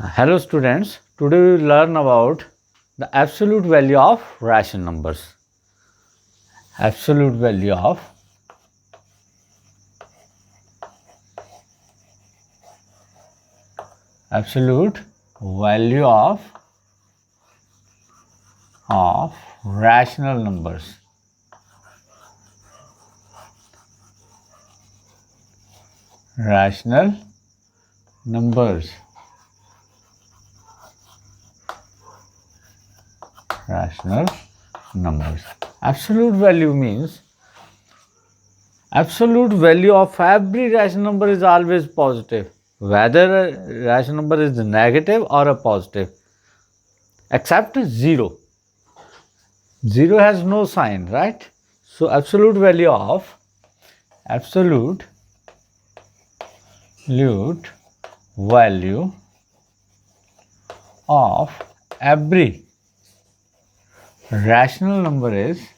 Hello students, today we will learn about the absolute value of rational numbers. Absolute value of rational numbers. Rational numbers. Rational numbers. Absolute value means absolute value of every rational number is always positive, whether a rational number is negative or a positive, except 0. 0 has no sign, right? So absolute value of every rational number is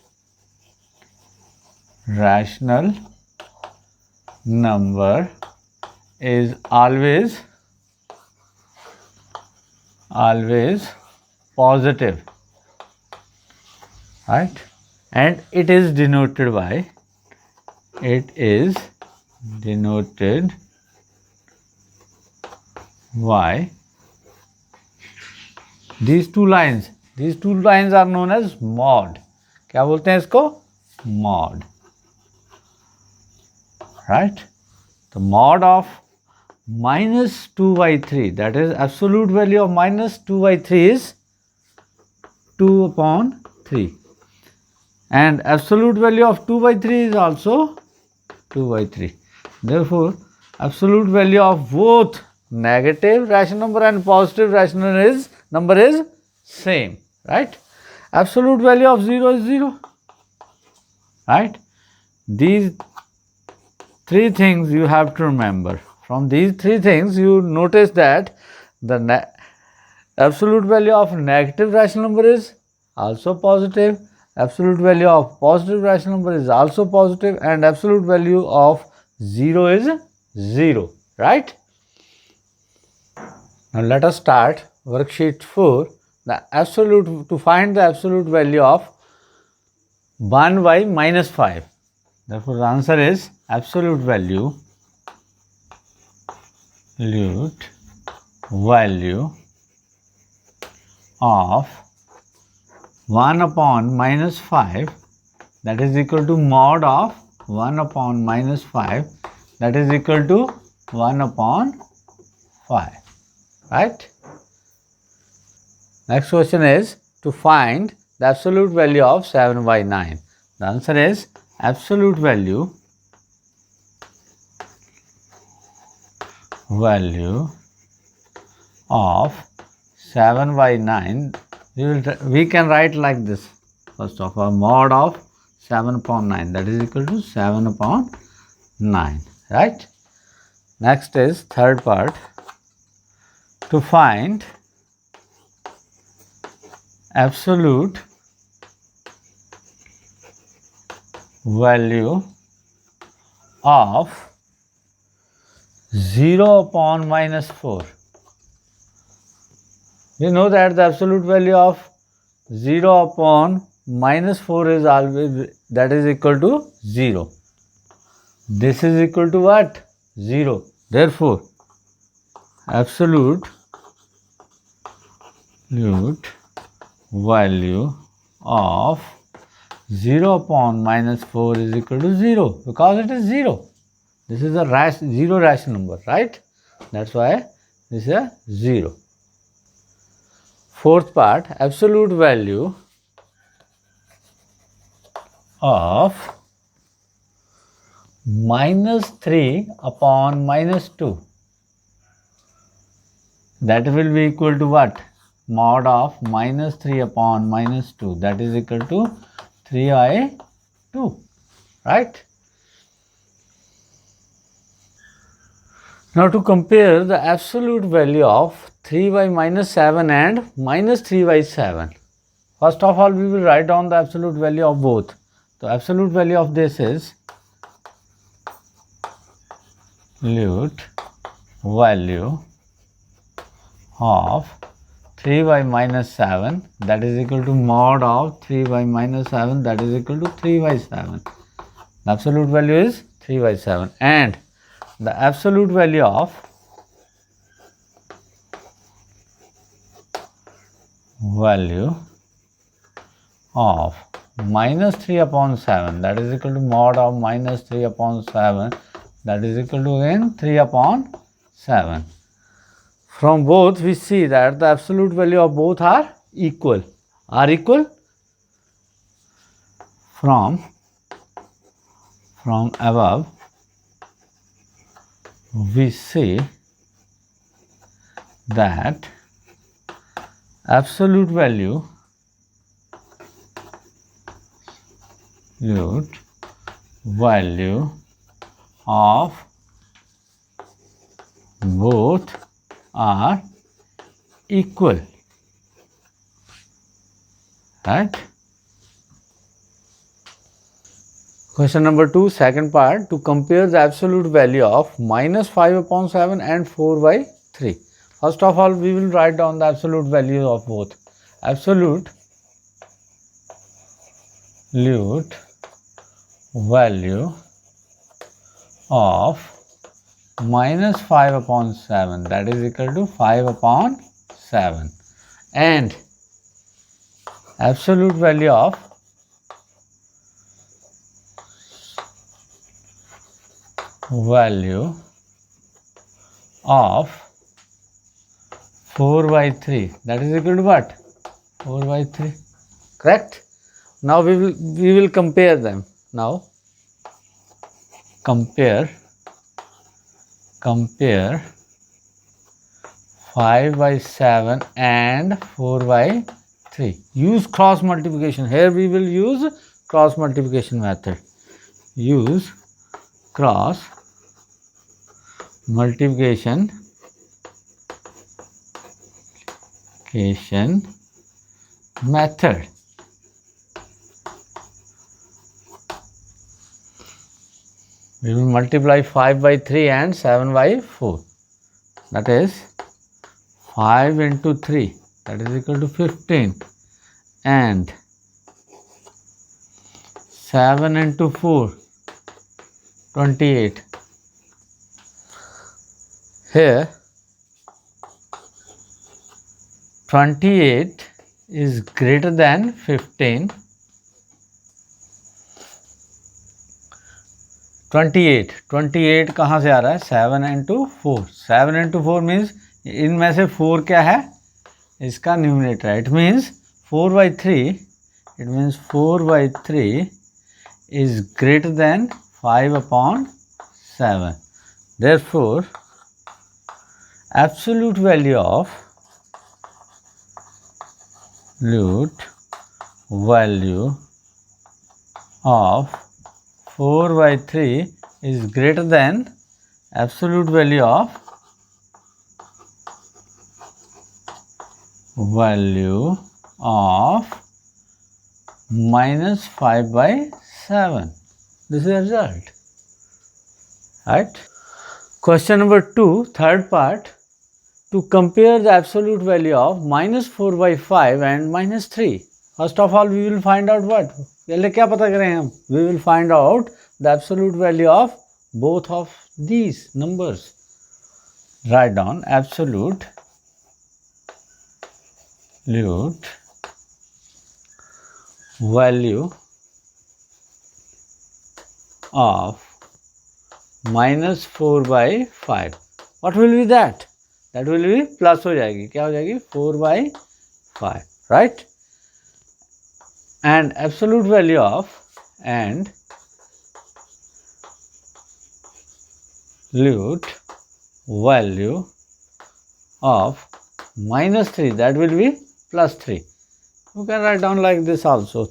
always positive, right? And it is denoted by these two lines. These two lines are known as mod. क्या बोलते हैं इसको? Mod, right? The mod of minus 2 by 3, that is absolute value of minus 2 by 3 is 2 upon 3, and absolute value of 2 by 3 is also 2 by 3. Therefore, absolute value of both negative rational number and positive rational number is same, right? Absolute value of 0 is 0, right? These three things you have to remember. From these three things, you notice that the absolute value of negative rational number is also positive, absolute value of positive rational number is also positive, and absolute value of 0 is 0, right? Now let us start worksheet 4. To find the absolute value of 1 by minus 5. Therefore, the answer is absolute value of 1 upon minus 5, that is equal to mod of 1 upon minus 5, that is equal to 1 upon 5, right? Next question is to find the absolute value of 7 by 9. The answer is absolute value of 7 by 9. We can write like this. First of all, mod of 7 upon 9, that is equal to 7 upon 9, right? Next is third part. To find absolute value of 0 upon minus 4. We know that the absolute value of 0 upon minus 4 is always, that is equal to 0. This is equal to what? 0. Therefore, absolute value of 0 upon minus 4 is equal to 0, because it is 0. This is a zero rational number, right? That's why this is a 0. Fourth part, absolute value of minus 3 upon minus 2. That will be equal to what? Mod of minus 3 upon minus 2, that is equal to 3 by 2, right? Now to compare the absolute value of 3 by minus 7 and minus 3 by 7. First of all, we will write down the absolute value of both. The absolute value of this is absolute value of 3y minus 7, that is equal to mod of 3y minus 7, that is equal to 3y7. The absolute value is 3y7, and the absolute value of minus 3 upon 7, that is equal to mod of minus 3 upon 7, that is equal to again 3 upon 7. From both we see that the absolute value of both are equal. From above we see that absolute value of both are equal, right? Question number 2, second part, to compare the absolute value of minus 5 upon 7 and 4 by 3. First of all, we will write down the absolute value of both. Absolute value of minus 5 upon 7, that is equal to 5 upon 7, and absolute value of value of 4 by 3, that is equal to what? 4 by 3, correct? Now we will compare them. Now compare 5 by 7 and 4 by 3. Use cross multiplication. Here we will use cross multiplication method. Use cross multiplication method. We will multiply 5 by 3 and 7 by 4. That is 5 into 3, that is equal to 15, and 7 into 4, 28. Here 28 is greater than 15. 28 कहाँ से आ रहा है? 7 into 4. 7 into 4 means इनमें से 4 क्या है? इसका numerator है. It means 4 by 3. It means 4 by 3 is greater than 5 upon 7. Therefore, absolute value of 4 by 3 is greater than absolute value of minus 5 by 7. This is the result, right? Question number 2, third part, to compare the absolute value of minus 4 by 5 and minus 3. First of all, we will find out what? पहले क्या पता करें हम? We will find out the absolute value of both of these numbers. Write down absolute value of minus 4 by 5. What will be that? That will be plus हो जाएगी. क्या हो जाएगी? 4 by 5, right? And absolute value of minus 3, that will be plus 3. You can write down like this also,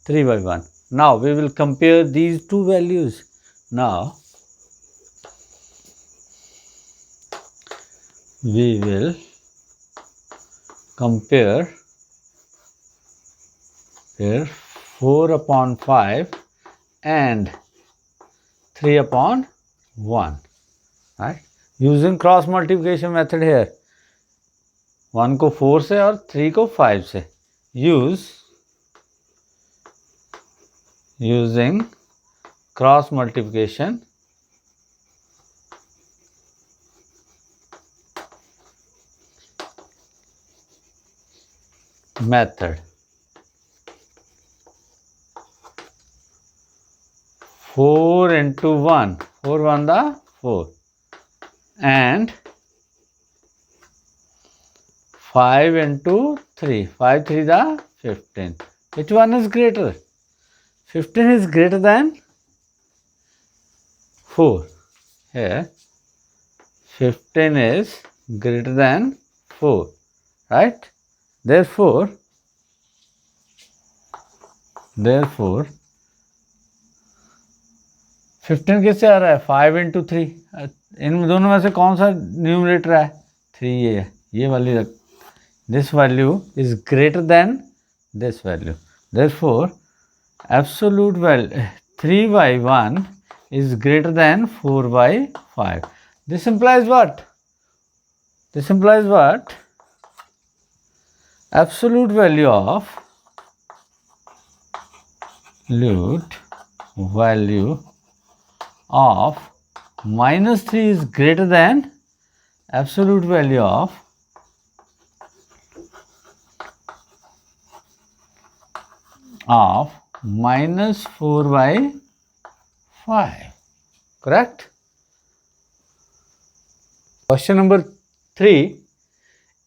3 by 1. Now we will compare these two values. Now we will compare 4 upon 5 and 3 upon 1, right? Using cross multiplication method here. 1 को 4 से और 3 को 5 से. Using cross multiplication method. 4 into 1, 4 1 the 4, and 5 into 3, 5 3 the 15. Which one is greater? 15 is greater than 4. Here 15 is greater than 4, right? Therefore 15 किससे आ रहा है? 5 into 3. इन दोनों में से कौन सा न्यूमरेटर है? 3 ये वाली रख. This value is greater than this value. Therefore absolute value 3 by 1 is greater than 4 by 5. This implies what? Absolute value of minus 3 is greater than absolute value of minus 4 by 5. Correct? Question number 3,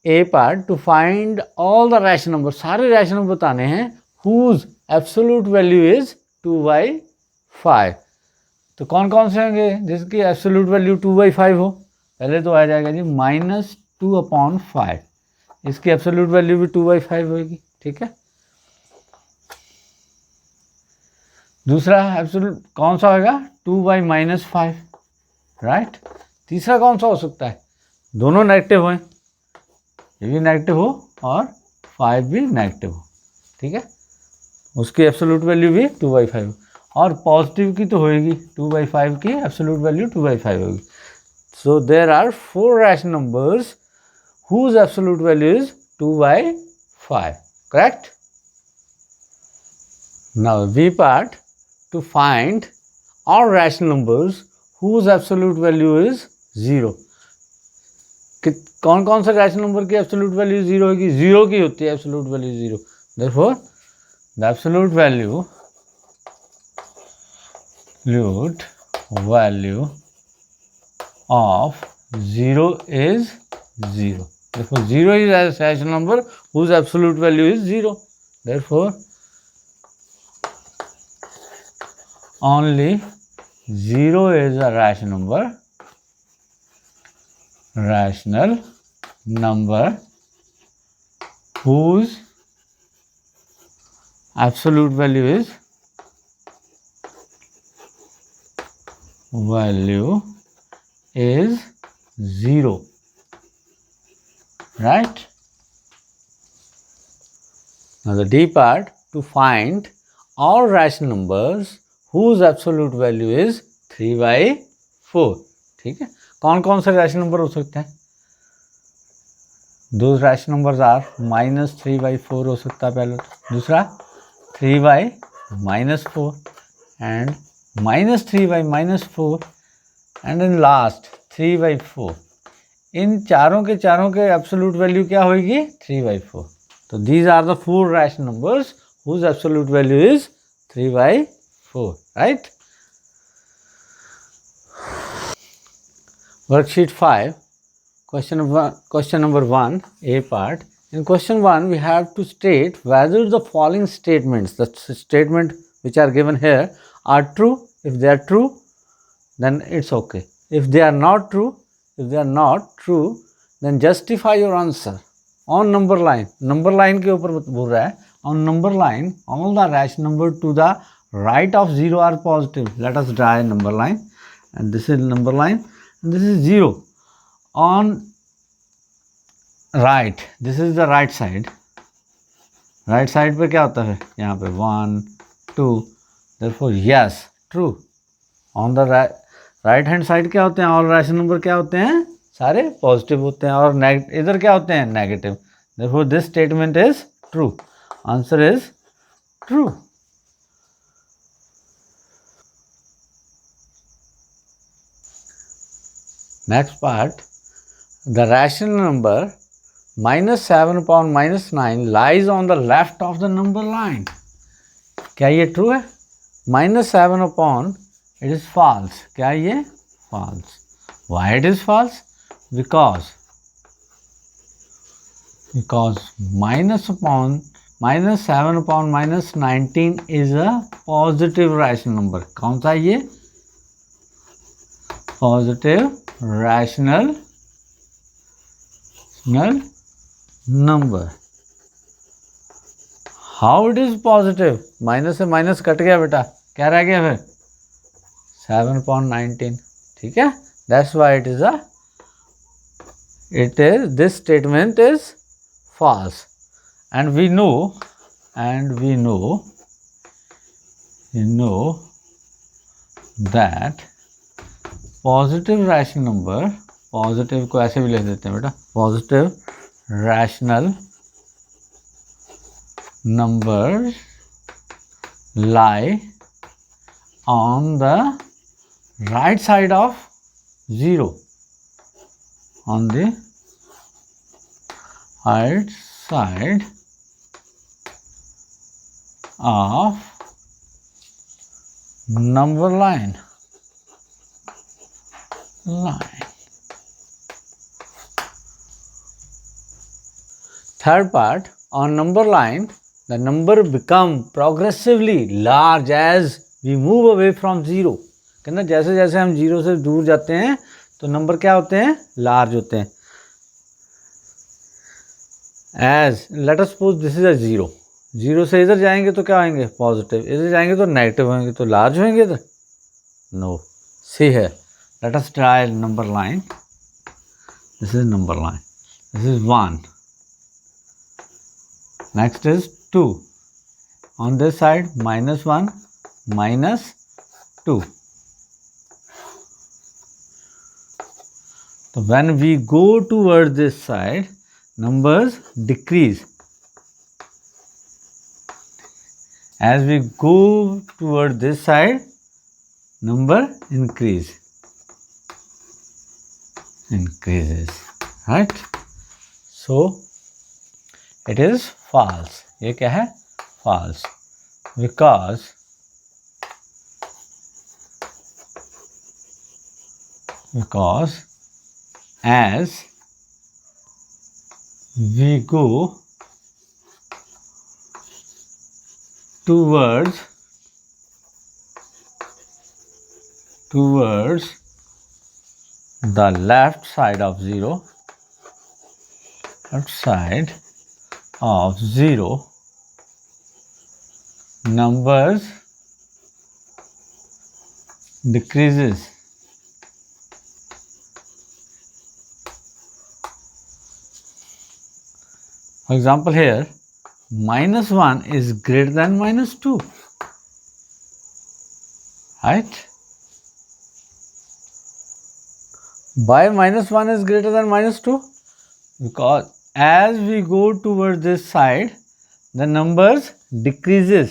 A part, to find all the rational numbers. सारे rational number बताने हैं whose absolute value is 2 by 5. तो कौन कौन से होंगे जिसकी absolute value 2 by 5 हो? पहले तो आ जाएगा जी -2/5. इसकी absolute value भी 2 by 5 होगी. ठीक है. दूसरा एब्सोल्यूट कौन सा होगा? 2 by -5, राइट. तीसरा कौन सा हो सकता है? दोनों नेगेटिव हो, ये भी नेगेटिव हो और 5 भी नेगेटिव हो. ठीक है. उसकी एब्सोल्यूट वैल्यू भी 2 by 5 और पॉजिटिव की तो होएगी. 2 by 5 की एब्सोल्यूट वैल्यू 2 by 5 होगी. So there are 4 rational numbers whose absolute value is 2 by 5. Correct. Now B part, to find all rational numbers whose absolute value is 0. कौन कौन से रैशनल नंबर की एब्सोल्यूट वैल्यू 0 होगी? 0 की होती है absolute value 0. Therefore the absolute value of 0 is 0. Therefore 0 is a rational number whose absolute value is 0. Therefore only 0 is a rational number whose absolute value is 0, right? Now the D part, to find all rational numbers whose absolute value is 3 by 4. ठीक है. कौन कौन से rational number हो सकते हैं? दो rational numbers are -3 by 4 हो सकता है पहले. दूसरा 3 by -4 and -3 by -4 and in last 3 by 4. इन चारों के एब्सोल्यूट वैल्यू क्या होगी? 3 by 4. तो these are the 4 rational numbers whose absolute value is 3 by 4, right? Worksheet 5, question number 1, A part. In question 1, we have to state whether the following statements, the statement which are given here, are true. If they are true, then it's okay. If they are not true, then justify your answer on number line. Number line के ऊपर बोल रहा है. On number line, all the rational number to the right of 0 are positive. Let us draw a number line, and this is number line, and this is 0. On right, this is the right side. Right side पे क्या होता है? यहाँ पे 1 2. Therefore yes, true. On the right hand side क्या होते हैं? All rational number क्या होते हैं? सारे पॉजिटिव होते हैं और इधर क्या होते हैं, negative. Therefore this statement is true. Answer is true. Next part, the rational number -7 upon -9 lies on the left of the number line. क्या ये ट्रू है? -7 upon, it is false. क्या ये false? Why it is false? Because -7 upon -19 is a positive rational number. कौन सा ये? Positive rational number. How it is positive? Minus से minus cut गया बेटा, क्या रह गया फिर? 7 upon 19. ठीक है, that's why this statement is false. And we know that positive rational number, positive को ऐसे भी लिख देते हैं बेटा, positive rational number lie on the right side of 0, on the right side of number line. Third part, on number line, the number become progressively large as we move away from 0. कहना जैसे जैसे हम 0 से दूर जाते हैं तो number क्या होते हैं? लार्ज होते हैं. As let us suppose this is a 0. 0 से इधर जाएंगे तो क्या होंगे? पॉजिटिव. इधर जाएंगे तो नेगेटिव होंगे, तो लार्ज होंगे इधर? No. See here, let us try number line. This is number line. This is 1. Next is 2. On this side, -1, -2. So when we go towards this side, numbers decrease. As we go toward this side, number increases. Right? So it is false. ये क्या है? False. Because as we go towards the left side of 0, numbers decreases. For example, here -1 is greater than -2, right? Why -1 is greater than -2? Because as we go towards this side, the numbers decreases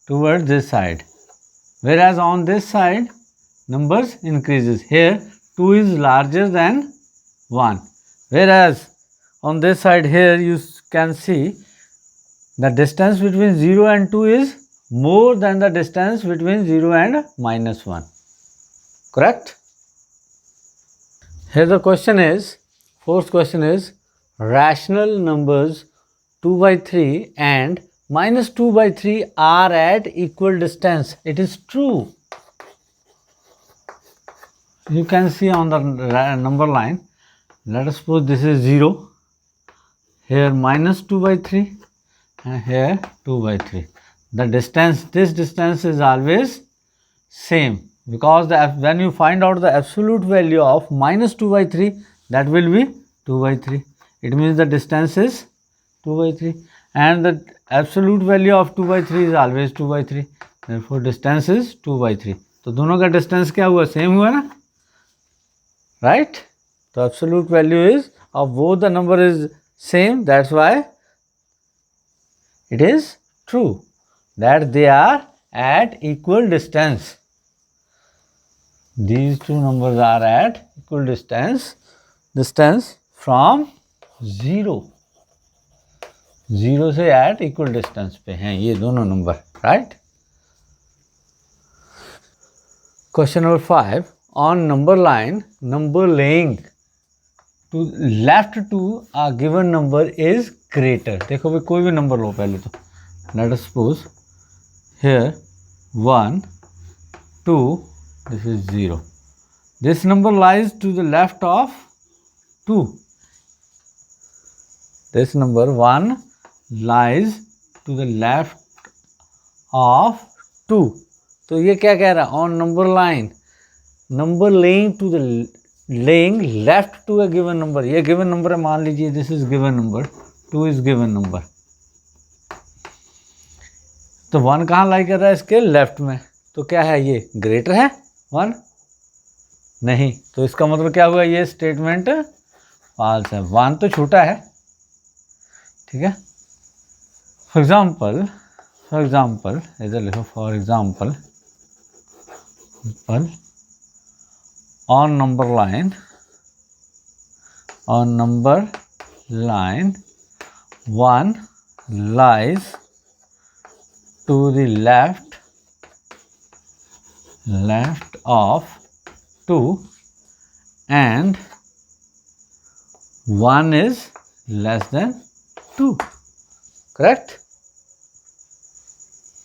towards this side, whereas on this side numbers increases. Here 2 is larger than 1, whereas on this side here you can see the distance between 0 and 2 is more than the distance between 0 and -1. Correct? Here the question is, fourth question is, rational numbers 2/3 and -2/3 are at equal distance. It is true. You can see on the number line, let us suppose this is 0, here -2/3 and here 2/3. The distance, this distance is always same, because when you find out the absolute value of -2/3, that will be 2/3. It means the distance is 2/3, and the absolute value of 2/3 is always 2/3. Therefore distance is 2/3. तो दोनों का distance क्या हुआ? Same हुआ ना, right? तो So absolute value is of both the number is same, that's why it is true that they are at equal distance. These two numbers are at equal distance from 0. 0 से at equal distance पे हैं ये दोनों number, right? Question number 5. On number line, number laying to left to a given number is greater. देखो भाई कोई भी number लो पहले तो. Let us suppose here 1, 2, this is 0. This number lies to the left of 2. This number 1 lies to the left of 2. तो ये क्या कह रहा है? On number line, number laying to the laying left to a given number. ये given number है, मान लीजिए this is given number, 2 is given number. तो 1 कहाँ लाई कर रहा है? इसके लेफ्ट में. तो क्या है ये? ग्रेटर है 1? नहीं. तो इसका मतलब क्या हुआ? ये स्टेटमेंट फॉल्स है. 1 तो छोटा है, ठीक है. फॉर एग्जाम्पल इधर लिखो. For example on number line 1 lies to the left of 2 and 1 is less than 2. Correct?